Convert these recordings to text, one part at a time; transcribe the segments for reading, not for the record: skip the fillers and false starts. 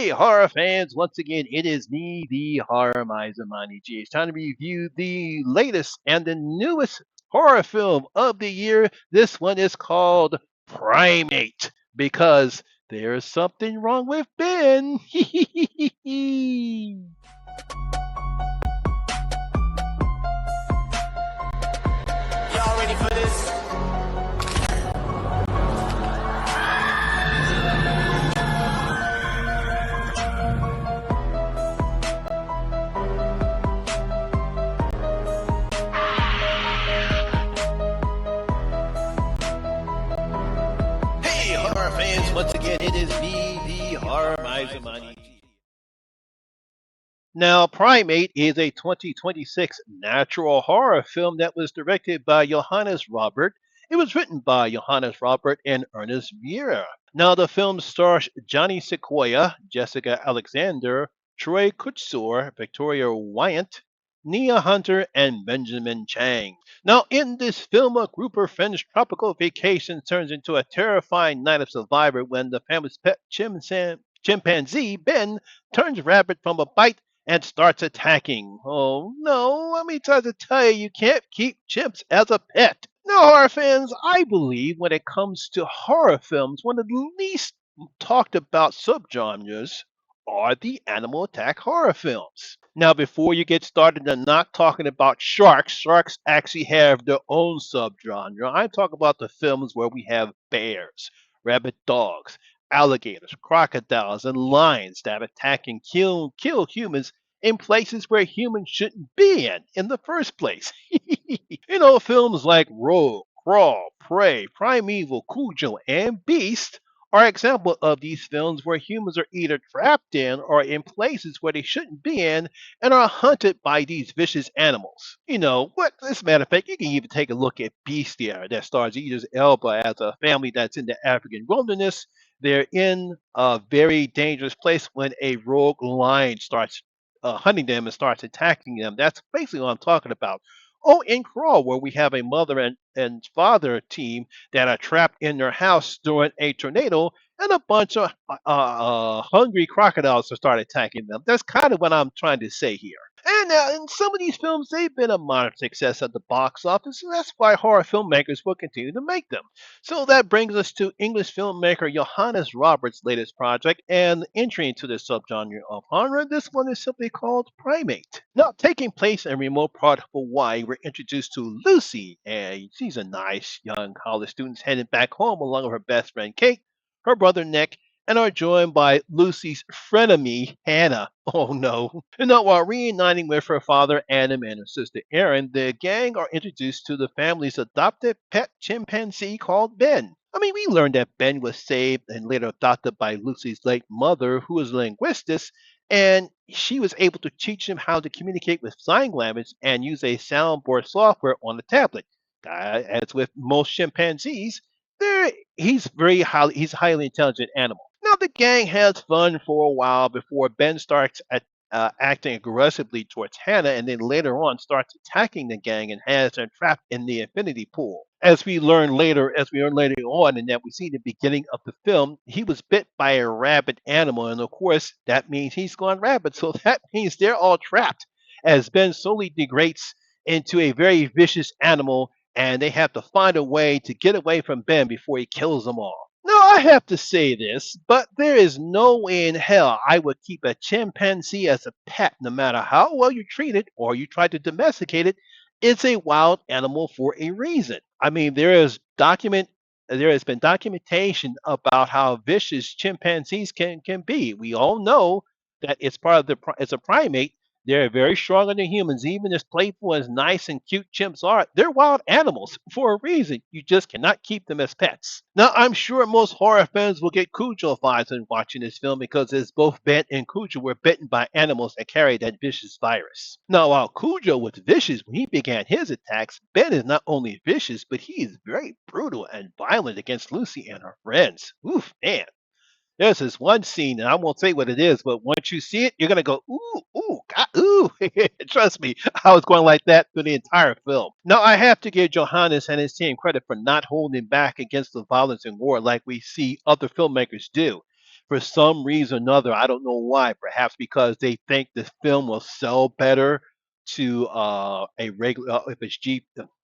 Hey, horror fans! Once again, it is me, the Horror Miser Monty G. It's time to review the latest and the newest horror film of the year. This one is called Primate because there's something wrong with Ben. Y'all ready for this? Hey, horror fans! Once again, it is me, the Horror Miser Monty G. Now, Primate is a 2026 natural horror film that was directed by Johannes Robert. It was written by Johannes Robert and Ernest Vieira. Now, the film stars Johnny Sequoia, Jessica Alexander, Troy Kutsor, Victoria Wyant, Nia Hunter, and Benjamin Chang. Now, in this film, a group of friends' tropical vacation turns into a terrifying night of survivor when the family's pet chimpanzee, Ben, turns rabid from a bite and starts attacking. Oh no, let me try to tell you, you can't keep chimps as a pet. Now, horror fans, I believe when it comes to horror films, one of the least talked about subgenres are the animal attack horror films. Now, before you get started, I'm not talking about sharks. Sharks actually have their own subgenre. I'm talking about the films where we have bears, rabid dogs, alligators, crocodiles, and lions that attack and kill humans in places where humans shouldn't be in the first place. Films like Rogue, Crawl, Prey, Primeval, Cujo, and Beast are examples of these films where humans are either trapped in or in places where they shouldn't be in and are hunted by these vicious animals. As a matter of fact, you can even take a look at Beastia that stars Idris Elba as a family that's in the African wilderness. They're in a very dangerous place when a rogue lion starts hunting them and starts attacking them. That's basically what I'm talking about. Oh, in Crawl, where we have a mother and father team that are trapped in their house during a tornado, and a bunch of hungry crocodiles start attacking them. That's kind of what I'm trying to say here. And in some of these films, they've been a moderate success at the box office, and that's why horror filmmakers will continue to make them. So that brings us to English filmmaker Johannes Roberts' latest project and entry into the subgenre of horror. This one is simply called Primate. Now, taking place in a remote part of Hawaii, we're introduced to Lucy, and she's a nice young college student heading back home along with her best friend Kate, her brother Nick, and are joined by Lucy's frenemy, Hannah. Oh no. And now, while reuniting with her father, Adam, and her sister, Erin, the gang are introduced to the family's adopted pet chimpanzee called Ben. I mean, we learned that Ben was saved and later adopted by Lucy's late mother, who was a linguist, and she was able to teach him how to communicate with sign language and use a soundboard software on the tablet. As with most chimpanzees, he's a highly intelligent animal. Now, the gang has fun for a while before Ben starts acting aggressively towards Hannah and then later on starts attacking the gang and has them trapped in the infinity pool. As we learn later on, and that we see in the beginning of the film, he was bit by a rabid animal, and of course, that means he's gone rabid. So that means they're all trapped as Ben slowly degrades into a very vicious animal, and they have to find a way to get away from Ben before he kills them all. Now, I have to say this, but there is no way in hell I would keep a chimpanzee as a pet, no matter how well you treat it or you try to domesticate it. It's a wild animal for a reason. I mean, there has been documentation about how vicious chimpanzees can be. We all know that it's a primate. They're very stronger than humans. Even as playful as nice and cute chimps are, they're wild animals for a reason. You just cannot keep them as pets. Now, I'm sure most horror fans will get Cujo vibes when watching this film because as both Ben and Cujo were bitten by animals that carry that vicious virus. Now, while Cujo was vicious when he began his attacks, Ben is not only vicious, but he is very brutal and violent against Lucy and her friends. Oof, man. There's this one scene, and I won't say what it is, but once you see it, you're gonna go, ooh, ooh, God, ooh. Trust me, I was going like that through the entire film. Now, I have to give Johannes and his team credit for not holding back against the violence and war like we see other filmmakers do. for some reason or another. I don't know why. Perhaps because they think the film will sell better to a regular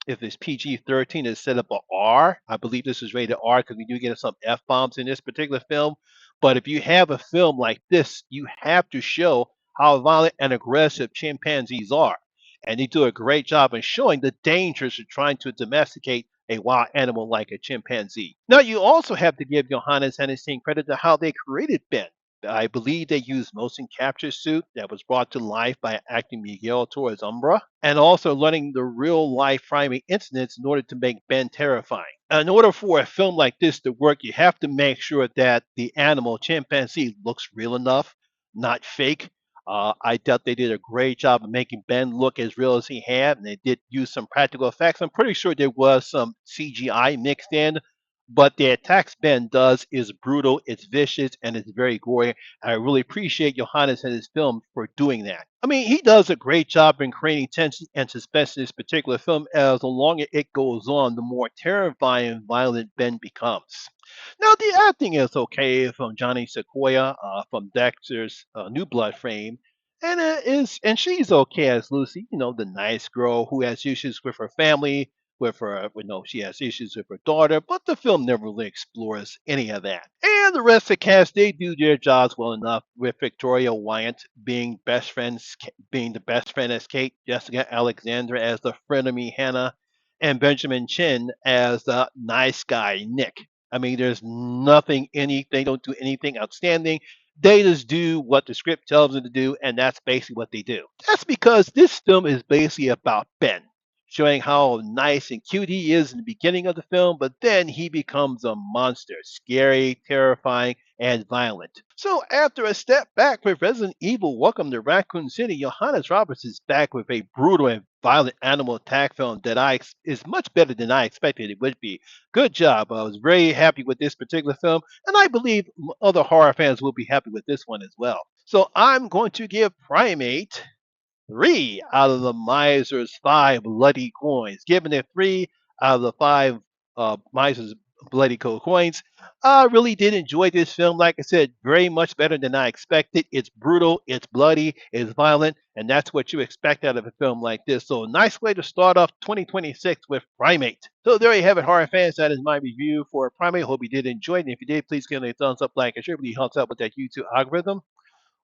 if it's PG-13, it's set up a R. I believe this is rated R because we do get some F bombs in this particular film. But if you have a film like this, you have to show how violent and aggressive chimpanzees are. And they do a great job in showing the dangers of trying to domesticate a wild animal like a chimpanzee. Now, you also have to give Johannes and his team credit to how they created Ben. I believe they used motion capture suit that was brought to life by actor Miguel Torres Umbra, and also learning the real life primate incidents in order to make Ben terrifying. In order for a film like this to work, you have to make sure that the animal chimpanzee looks real enough, not fake. I thought they did a great job of making Ben look as real as he had, and they did use some practical effects. I'm pretty sure there was some CGI mixed in, but the attacks Ben does is brutal, it's vicious, and it's very gory. I really appreciate Johannes and his film for doing that. I mean, he does a great job in creating tension and suspense in this particular film. As the longer it goes on, the more terrifying and violent Ben becomes. Now, the acting is okay from Johnny Sequoia from Dexter's New Blood fame. And she's okay as Lucy, the nice girl who has issues with her family, with her, she has issues with her daughter, but the film never really explores any of that. And the rest of the cast, they do their jobs well enough, with Victoria Wyatt being the best friend as Kate, Jessica Alexander as the frenemy Hannah, and Benjamin Chin as the nice guy Nick. I mean, there's nothing, they don't do anything outstanding. They just do what the script tells them to do, and that's basically what they do. That's because this film is basically about Ben, showing how nice and cute he is in the beginning of the film, but then he becomes a monster, scary, terrifying, and violent. So after a step back with Resident Evil Welcome to Raccoon City, Johannes Roberts is back with a brutal and violent animal attack film that is much better than I expected it would be. Good job. I was very happy with this particular film, and I believe other horror fans will be happy with this one as well. So I'm going to give Primate 3 out of the miser's 5 bloody coins. Given it 3 out of the 5 miser's bloody coins, I really did enjoy this film. Like I said, very much better than I expected. It's brutal, it's bloody, it's violent, and that's what you expect out of a film like this. So, a nice way to start off 2026 with Primate. So, there you have it, horror fans. That is my review for Primate. Hope you did enjoy it. And if you did, please give it a thumbs up, like, and share. It really helps out with that YouTube algorithm.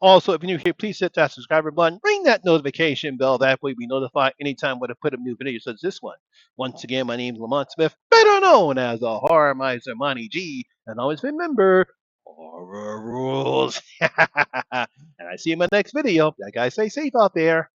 Also, if you're new here, please hit that subscribe button, ring that notification bell. That way, we notify anytime when I put up new videos such as this one. Once again, my name is Lamont Smith, better known as the Horror Miser Monty G. And always remember, horror rules. And I see you in my next video. That guys, stay safe out there.